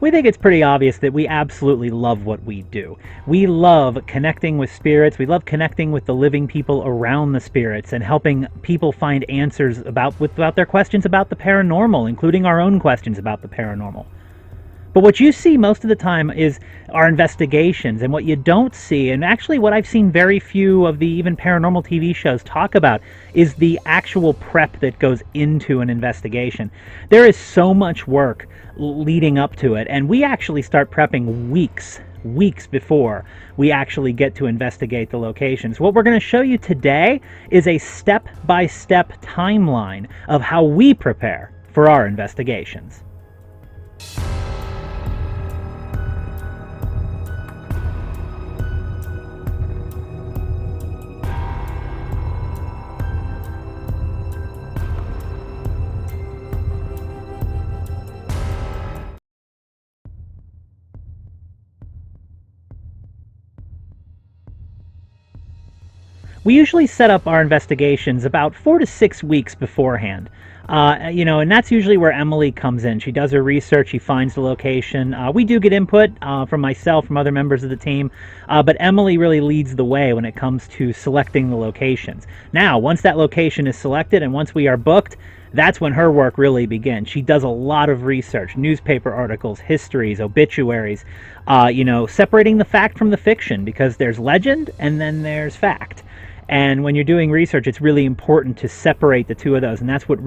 We think it's pretty obvious that we absolutely love what we do. We love connecting with spirits. We love connecting with the living people around the spirits and helping people find answers about their questions about the paranormal, including our own questions about the paranormal. But what you see most of the time is our investigations, and what you don't see, and actually what I've seen very few of the even paranormal TV shows talk about, is the actual prep that goes into an investigation. There is so much work leading up to it, and we actually start prepping weeks before we actually get to investigate the locations. What we're going to show you today is a step-by-step timeline of how we prepare for our investigations. We usually set up our investigations about 4 to 6 weeks beforehand. And that's usually where Emily comes in. She does her research, she finds the location. We do get input from myself, from other members of the team, but Emily really leads the way when it comes to selecting the locations. Now, once that location is selected and once we are booked, that's when her work really begins. She does a lot of research, newspaper articles, histories, obituaries, separating the fact from the fiction, because there's legend and then there's fact. And when you're doing research, it's really important to separate the two of those, and that's what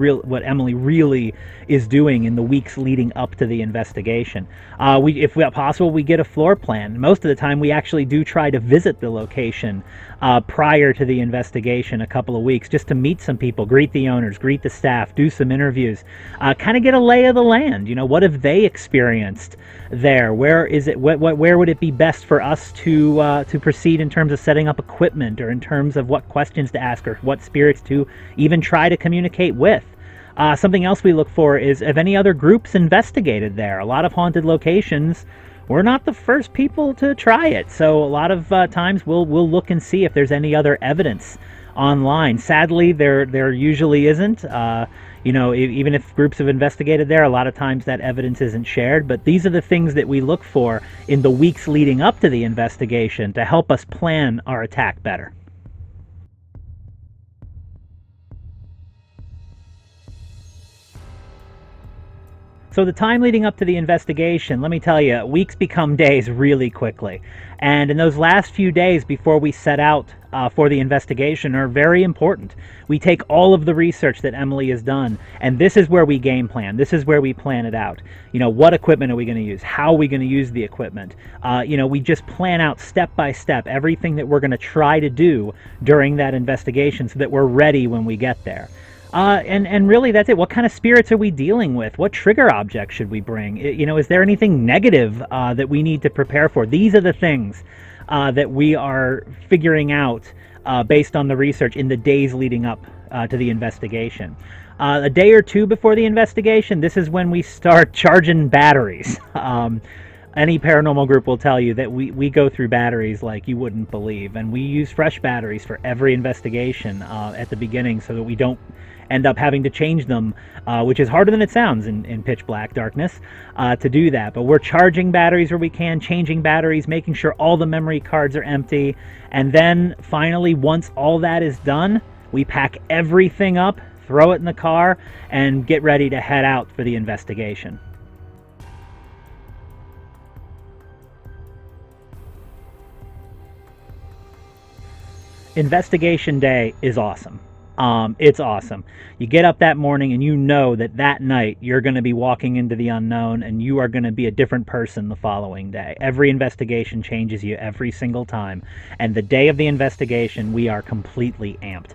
Emily really is doing in the weeks leading up to the investigation. If possible, we get a floor plan. Most of the time, we actually do try to visit the location prior to the investigation a couple of weeks, just to meet some people, greet the owners, greet the staff, do some interviews, kind of get a lay of the land. What have they experienced there? Where is it? Where would it be best for us to proceed in terms of setting up equipment, or in terms of what questions to ask, or what spirits to even try to communicate with. Something else we look for is if any other groups investigated there. A lot of haunted locations, we're not the first people to try it, so a lot of times we'll look and see if there's any other evidence online. Sadly, there usually isn't. Even if groups have investigated there, a lot of times that evidence isn't shared. But these are the things that we look for in the weeks leading up to the investigation to help us plan our attack better. So the time leading up to the investigation, let me tell you, weeks become days really quickly. And in those last few days before we set out for the investigation are very important. We take all of the research that Emily has done, and this is where we game plan. This is where we plan it out. What equipment are we going to use? How are we going to use the equipment? We just plan out step by step everything that we're going to try to do during that investigation so that we're ready when we get there. And really that's it. What kind of spirits are we dealing with? What trigger objects should we bring? Is there anything negative that we need to prepare for? These are the things that we are figuring out based on the research in the days leading up to the investigation. A day or two before the investigation, this is when we start charging batteries. Any paranormal group will tell you that we go through batteries like you wouldn't believe, and we use fresh batteries for every investigation at the beginning so that we don't end up having to change them, which is harder than it sounds in pitch black darkness to do that. But we're charging batteries where we can, changing batteries, making sure all the memory cards are empty, and then finally, once all that is done, we pack everything up, throw it in the car, and get ready to head out for the investigation. Investigation day is awesome. It's awesome. You get up that morning and you know that night you're going to be walking into the unknown, and you are going to be a different person the following day. Every investigation changes you every single time, and the day of the investigation we are completely amped.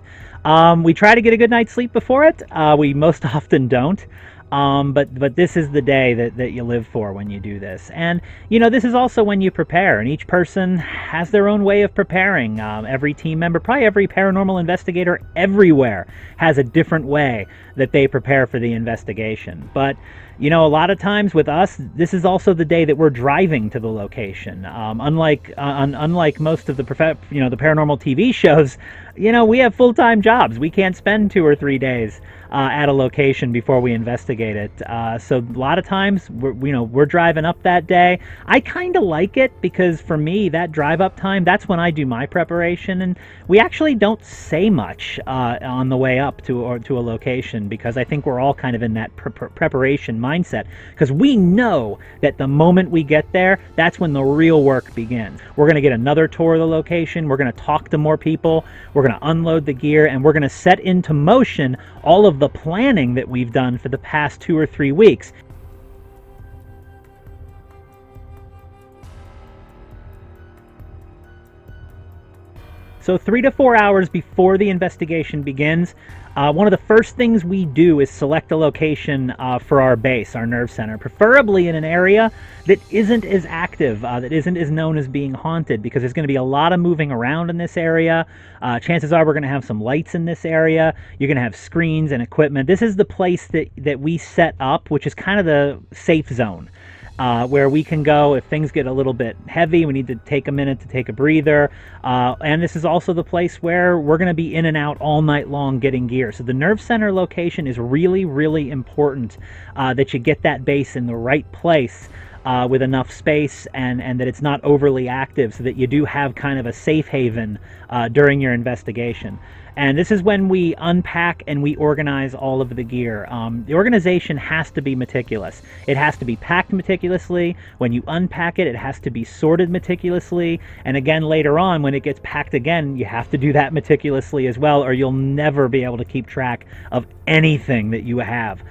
We try to get a good night's sleep before it. We most often don't. But this is the day that you live for when you do this. And, this is also when you prepare, and each person has their own way of preparing. Every team member, probably every paranormal investigator everywhere has a different way that they prepare for the investigation. But, A lot of times with us, this is also the day that we're driving to the location. Unlike most of the the paranormal TV shows, we have full-time jobs. We can't spend 2 or 3 days at a location before we investigate it. So a lot of times we're driving up that day. I kind of like it because for me, that drive up time, that's when I do my preparation, and we actually don't say much on the way up to a location, because I think we're all kind of in that preparation mindset, because we know that the moment we get there, that's when the real work begins. We're going to get another tour of the location. We're going to talk to more people. We're going to unload the gear, and we're going to set into motion all of the planning that we've done for the past 2 or 3 weeks. So 3 to 4 hours before the investigation begins, one of the first things we do is select a location for our base, our nerve center, preferably in an area that isn't as active, that isn't as known as being haunted, because there's going to be a lot of moving around in this area. Chances are we're going to have some lights in this area. You're going to have screens and equipment. This is the place that we set up, which is kind of the safe zone. Where we can go if things get a little bit heavy. We need to take a minute to take a breather. And this is also the place where we're going to be in and out all night long getting gear. So the nerve center location is really, really important, that you get that base in the right place with enough space, and that it's not overly active, so that you do have kind of a safe haven during your investigation. And this is when we unpack and we organize all of the gear. The organization has to be meticulous. It has to be packed meticulously. When you unpack it, it has to be sorted meticulously. And again, later on, when it gets packed again, you have to do that meticulously as well, or you'll never be able to keep track of anything that you have.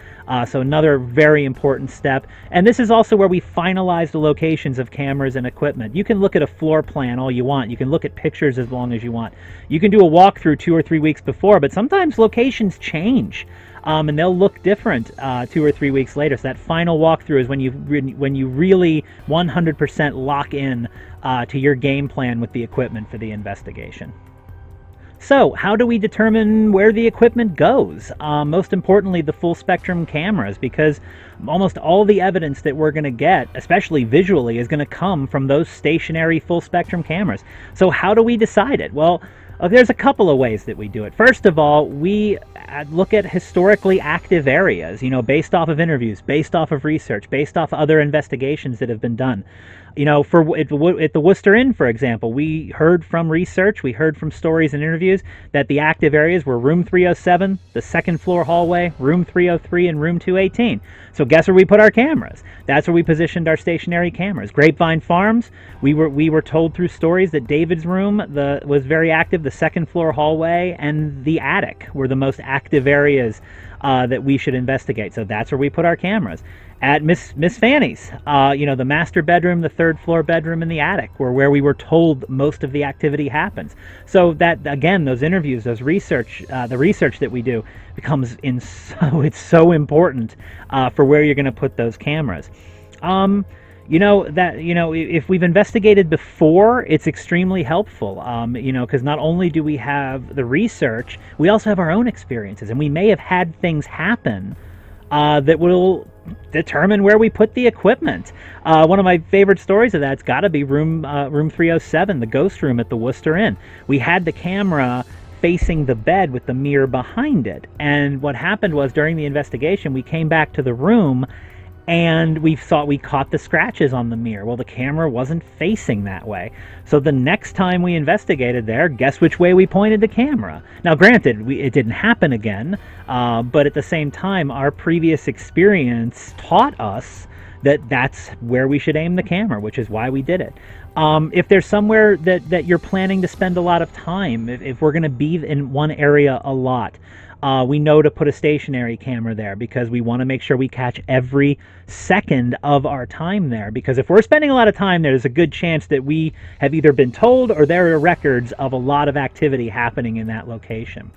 So another very important step. And this is also where we finalize the locations of cameras and equipment. You can look at a floor plan all you want. You can look at pictures as long as you want. You can do a walkthrough 2 or 3 weeks before, but sometimes locations change. And they'll look different 2 or 3 weeks later. So that final walkthrough is when you really 100% lock in to your game plan with the equipment for the investigation. So, how do we determine where the equipment goes? Most importantly, the full spectrum cameras, because almost all the evidence that we're going to get, especially visually, is going to come from those stationary full spectrum cameras. So how do we decide it? Well, there's a couple of ways that we do it. First of all, we look at historically active areas, based off of interviews, based off of research, based off other investigations that have been done. At the Worcester Inn, for example, we heard from research, we heard from stories and interviews that the active areas were room 307, the second floor hallway, room 303, and room 218. So guess where we put our cameras? That's where we positioned our stationary cameras. Grapevine Farms, we were told through stories that David's room was very active. The second floor hallway and the attic were the most active areas that we should investigate. So that's where we put our cameras. At Miss Fanny's, the master bedroom, the third floor bedroom, and the attic were where we were told most of the activity happens. So that, again, those interviews, those research, the research that we do becomes it's so important for where you're going to put those cameras. If we've investigated before, it's extremely helpful, because not only do we have the research, we also have our own experiences, and we may have had things happen that will determine where we put the equipment. One of my favorite stories of that's got to be room 307, the ghost room at the Worcester Inn. We had the camera facing the bed with the mirror behind it, and what happened was, during the investigation, we came back to the room and we thought we caught the scratches on the mirror. Well, the camera wasn't facing that way. So the next time we investigated there, guess which way we pointed the camera? Now, granted, it didn't happen again, but at the same time, our previous experience taught us that that's where we should aim the camera, which is why we did it. If there's somewhere that you're planning to spend a lot of time, if we're going to be in one area a lot, we know to put a stationary camera there, because we want to make sure we catch every second of our time there. Because if we're spending a lot of time there, there's a good chance that we have either been told or there are records of a lot of activity happening in that location.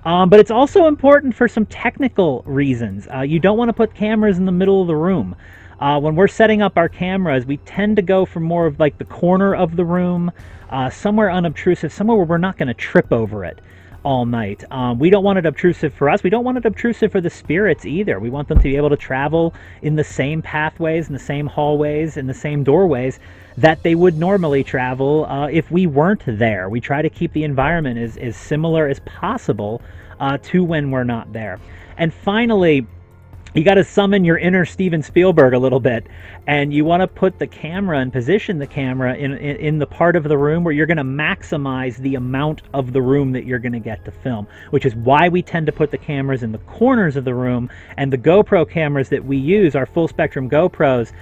But it's also important for some technical reasons. You don't want to put cameras in the middle of the room. When we're setting up our cameras, we tend to go for more of like the corner of the room, somewhere unobtrusive, somewhere where we're not going to trip over it. all night. We don't want it obtrusive for us. We don't want it obtrusive for the spirits either. We want them to be able to travel in the same pathways, in the same hallways, in the same doorways that they would normally travel if we weren't there. We try to keep the environment as similar as possible to when we're not there. And finally, you got to summon your inner Steven Spielberg a little bit, and you want to put the camera and position the camera in the part of the room where you're going to maximize the amount of the room that you're going to get to film, which is why we tend to put the cameras in the corners of the room. And the GoPro cameras that we use, our full spectrum GoPros,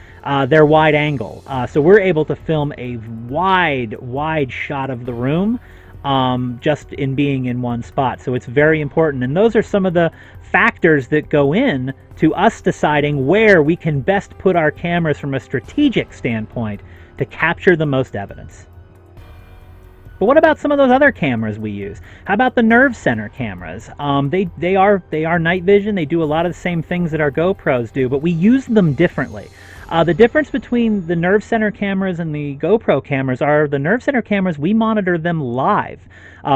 they're wide angle, so we're able to film a wide shot of the room just in being in one spot. So it's very important, and those are some of the factors that go in to us deciding where we can best put our cameras from a strategic standpoint to capture the most evidence. But what about some of those other cameras we use? How about the nerve center cameras? They are night vision. They do a lot of the same things that our GoPros do, but we use them differently. The difference between the nerve center cameras and the GoPro cameras are the nerve center cameras, we monitor them live.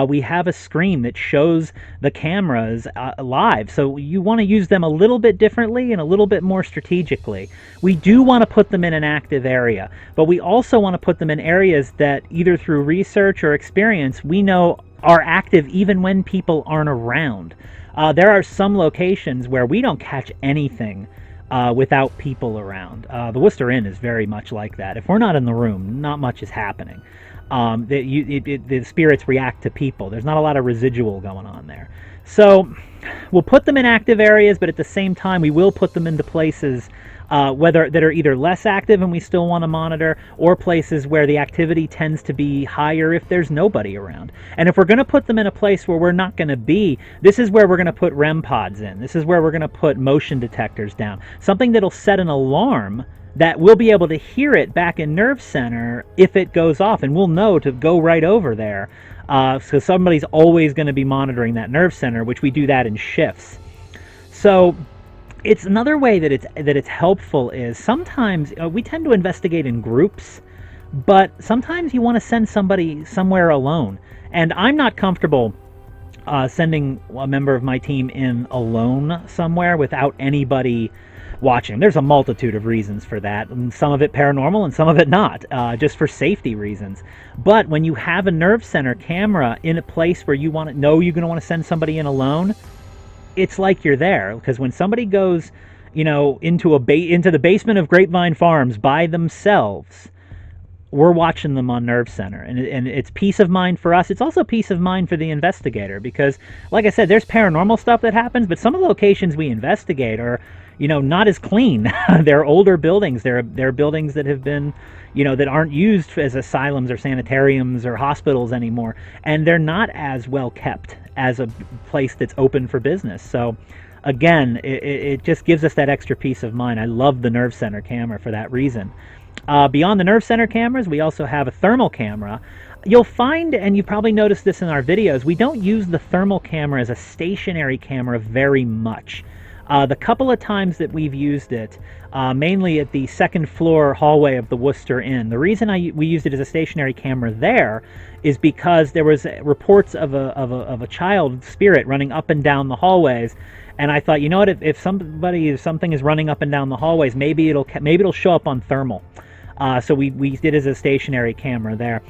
We have a screen that shows the cameras live, so you want to use them a little bit differently and a little bit more strategically. We do want to put them in an active area, but we also want to put them in areas that either through research or experience we know are active even when people aren't around. There are some locations where we don't catch anything without people around. The Worcester Inn is very much like that. If we're not in the room, not much is happening. The spirits react to people. There's not a lot of residual going on there. So we'll put them in active areas, but at the same time we will put them into places whether that are either less active and we still want to monitor, or places where the activity tends to be higher if there's nobody around. And if we're going to put them in a place where we're not going to be, this is where we're going to put REM pods in. This is where we're going to put motion detectors down. Something that'll set an alarm that we'll be able to hear it back in nerve center if it goes off, and we'll know to go right over there. So somebody's always going to be monitoring that nerve center, which we do that in shifts. So it's another way that it's helpful is sometimes we tend to investigate in groups, but sometimes you want to send somebody somewhere alone. And I'm not comfortable sending a member of my team in alone somewhere without anybody watching. There's a multitude of reasons for that, and some of it paranormal and some of it not, just for safety reasons. But when you have a nerve center camera in a place where you want to know you're going to want to send somebody in alone, it's like you're there, because when somebody goes, into the basement of Grapevine Farms by themselves, we're watching them on nerve center, and it's peace of mind for us. It's also peace of mind for the investigator, because, like I said, there's paranormal stuff that happens, but some of the locations we investigate are, not as clean. They're older buildings. They're buildings that have been, that aren't used as asylums or sanitariums or hospitals anymore, and they're not as well kept as a place that's open for business. So again, it just gives us that extra peace of mind. I love the nerve center camera for that reason. Beyond the nerve center cameras, we also have a thermal camera. You'll find, and you probably noticed this in our videos, we don't use the thermal camera as a stationary camera very much. The couple of times that we've used it, mainly at the second floor hallway of the Worcester Inn. The reason we used it as a stationary camera there is because there was reports of a child spirit running up and down the hallways, and I thought, what, if something is running up and down the hallways, maybe it'll show up on thermal. So we did it as a stationary camera there.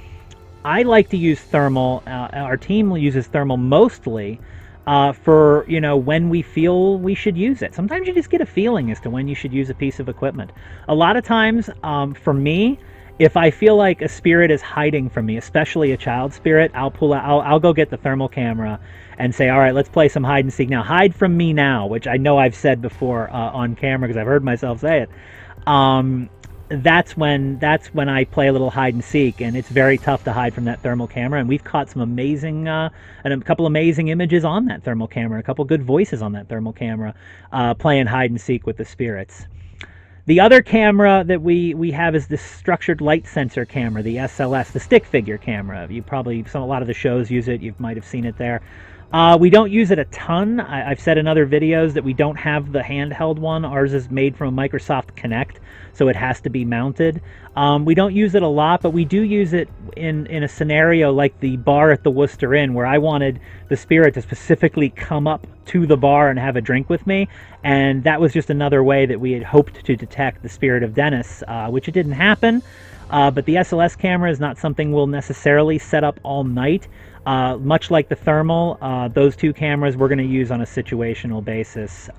I like to use thermal. Our team uses thermal mostly for when we feel we should use it. Sometimes you just get a feeling as to when you should use a piece of equipment. A lot of times, for me, if I feel like a spirit is hiding from me, especially a child spirit, I'll go get the thermal camera and say, all right, let's play some hide and seek now. Hide from me now, which I know I've said before on camera because I've heard myself say it. That's when I play a little hide and seek, and it's very tough to hide from that thermal camera. And we've caught some amazing, and a couple amazing images on that thermal camera, a couple good voices on that thermal camera, playing hide and seek with the spirits. The other camera that we have is this structured light sensor camera, the SLS, the stick figure camera. A lot of the shows use it. You might have seen it there. We don't use it a ton. I've said in other videos that we don't have the handheld one. Ours is made from a Microsoft Kinect, so it has to be mounted. We don't use it a lot, but we do use it in a scenario like the bar at the Worcester Inn, where I wanted the spirit to specifically come up to the bar and have a drink with me, and that was just another way that we had hoped to detect the spirit of Dennis, which it didn't happen. But the SLS camera is not something we'll necessarily set up all night. Much like the thermal, those two cameras we're going to use on a situational basis,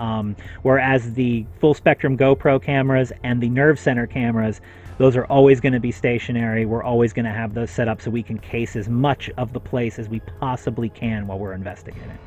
whereas the full spectrum GoPro cameras and the nerve center cameras, those are always going to be stationary. We're always going to have those set up so we can case as much of the place as we possibly can while we're investigating.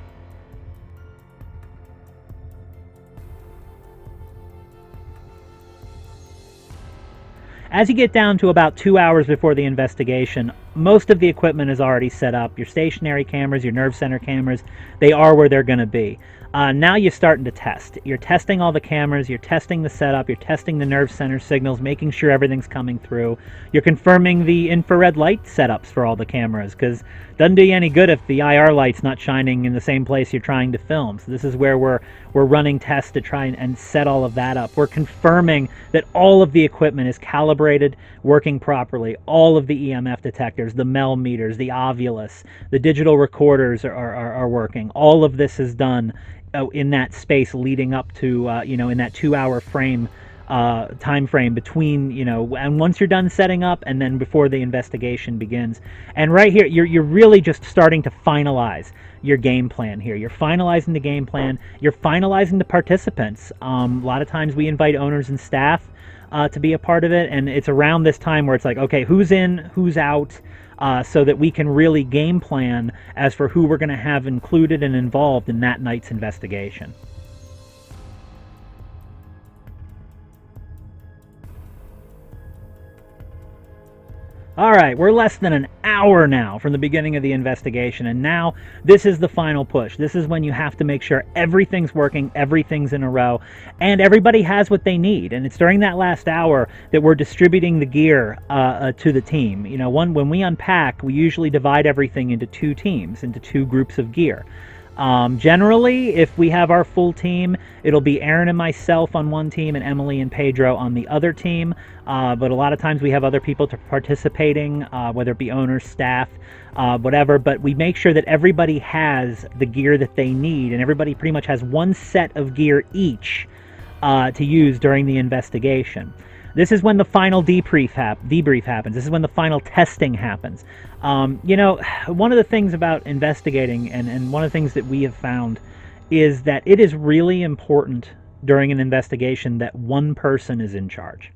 As you get down to about 2 hours before the investigation, most of the equipment is already set up. Your stationary cameras, your nerve center cameras, they are where they're going to be. Now you're starting to test. You're testing all the cameras, you're testing the setup, you're testing the nerve center signals, making sure everything's coming through. You're confirming the infrared light setups for all the cameras, because it doesn't do you any good if the IR light's not shining in the same place you're trying to film. So this is where we're running tests to try and set all of that up. We're confirming that all of the equipment is calibrated, working properly. All of the EMF detectors, the Mel meters, the Ovulus, the digital recorders are working. All of this is done in that space leading up to, in that 2 hour frame, time frame between, and once you're done setting up and then before the investigation begins. And right here, you're really just starting to finalize your game plan here. You're finalizing the game plan. You're finalizing the participants. A lot of times we invite owners and staff to be a part of it, and it's around this time where it's like, okay, who's in, who's out, so that we can really game plan as for who we're going to have included and involved in that night's investigation. All right, we're less than an hour now from the beginning of the investigation, and now this is the final push. This is when you have to make sure everything's working, everything's in a row, and everybody has what they need. And it's during that last hour that we're distributing the gear to the team. When we unpack, we usually divide everything into two teams, into two groups of gear. Generally, if we have our full team, it'll be Aaron and myself on one team and Emily and Pedro on the other team. But a lot of times we have other people participating, whether it be owners, staff, whatever. But we make sure that everybody has the gear that they need, and everybody pretty much has one set of gear each to use during the investigation. This is when the final debrief happens. This is when the final testing happens. One of the things about investigating, and one of the things that we have found, is that it is really important during an investigation that one person is in charge.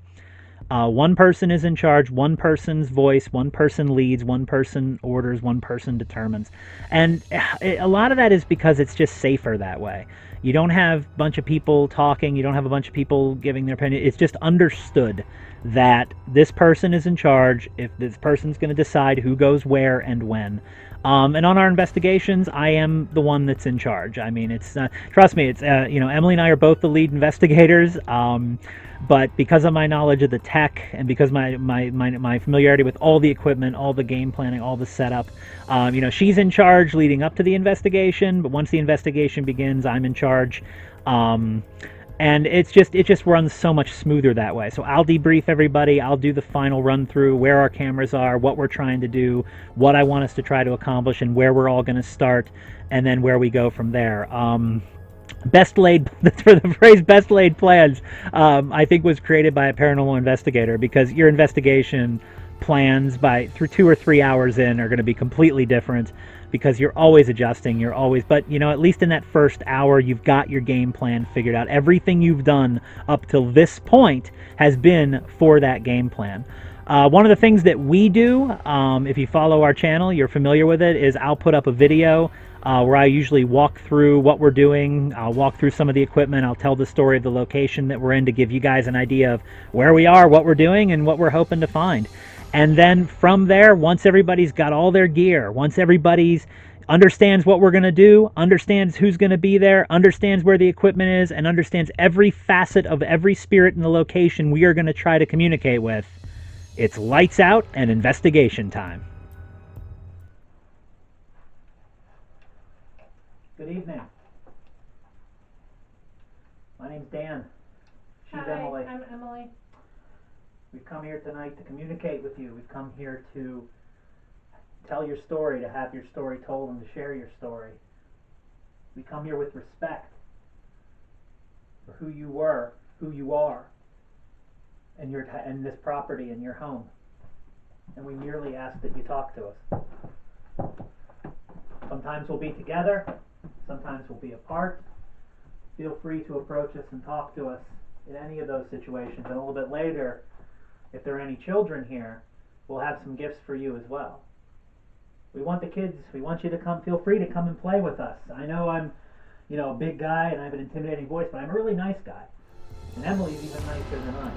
One person is in charge, one person's voice, one person leads, one person orders, one person determines. And a lot of that is because it's just safer that way. You don't have a bunch of people talking, you don't have a bunch of people giving their opinion. It's just understood that this person is in charge, if this person's going to decide who goes where and when. And on our investigations, I am the one that's in charge. I mean, it's trust me, it's Emily and I are both the lead investigators. But because of my knowledge of the tech and because my familiarity with all the equipment, all the game planning, all the setup, she's in charge leading up to the investigation. But once the investigation begins, I'm in charge. And it just runs so much smoother that way. So I'll debrief everybody. I'll do the final run through where our cameras are, what we're trying to do, what I want us to try to accomplish, and where we're all going to start, and then where we go from there. Best laid, for the phrase best laid plans, I think was created by a paranormal investigator, because your investigation plans through 2 or 3 hours in are going to be completely different, because you're always adjusting, but at least in that first hour, you've got your game plan figured out. Everything you've done up till this point has been for that game plan. One of the things that we do, if you follow our channel, you're familiar with it, is I'll put up a video where I usually walk through what we're doing. I'll walk through some of the equipment. I'll tell the story of the location that we're in to give you guys an idea of where we are, what we're doing, and what we're hoping to find. And then from there, once everybody's got all their gear, once everybody's understands what we're going to do, understands who's going to be there, understands where the equipment is, and understands every facet of every spirit in the location we are going to try to communicate with, it's lights out and investigation time. Good evening. My name's Dan. She's Hi, Emily. I'm Emily. We've come here tonight to communicate with you. We've come here to tell your story, to have your story told, and to share your story. We come here with respect for who you were, who you are, and this property and your home. And we merely ask that you talk to us. Sometimes we'll be together, sometimes we'll be apart. Feel free to approach us and talk to us in any of those situations. And a little bit later, if there are any children here, we'll have some gifts for you as well. We want the kids, we want you to come, feel free to come and play with us. I know I'm, a big guy and I have an intimidating voice, but I'm a really nice guy. And Emily's even nicer than I am.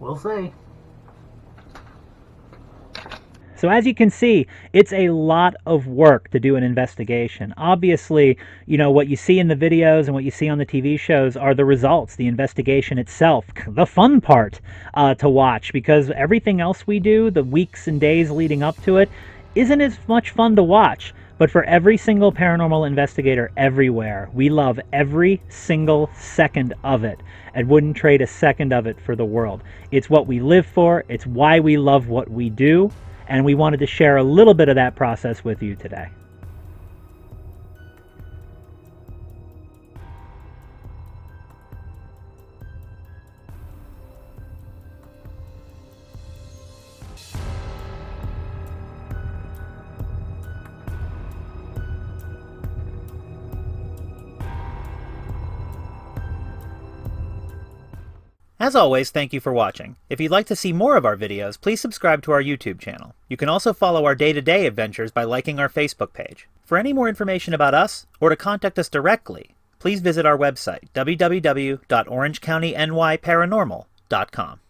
We'll see. So as you can see, it's a lot of work to do an investigation. Obviously, what you see in the videos and what you see on the TV shows are the results, the investigation itself, the fun part to watch, because everything else we do, the weeks and days leading up to it, isn't as much fun to watch. But for every single paranormal investigator everywhere, we love every single second of it and wouldn't trade a second of it for the world. It's what we live for. It's why we love what we do. And we wanted to share a little bit of that process with you today. As always, thank you for watching. If you'd like to see more of our videos, please subscribe to our YouTube channel. You can also follow our day-to-day adventures by liking our Facebook page. For any more information about us, or to contact us directly, please visit our website, www.orangecountynYparanormal.com.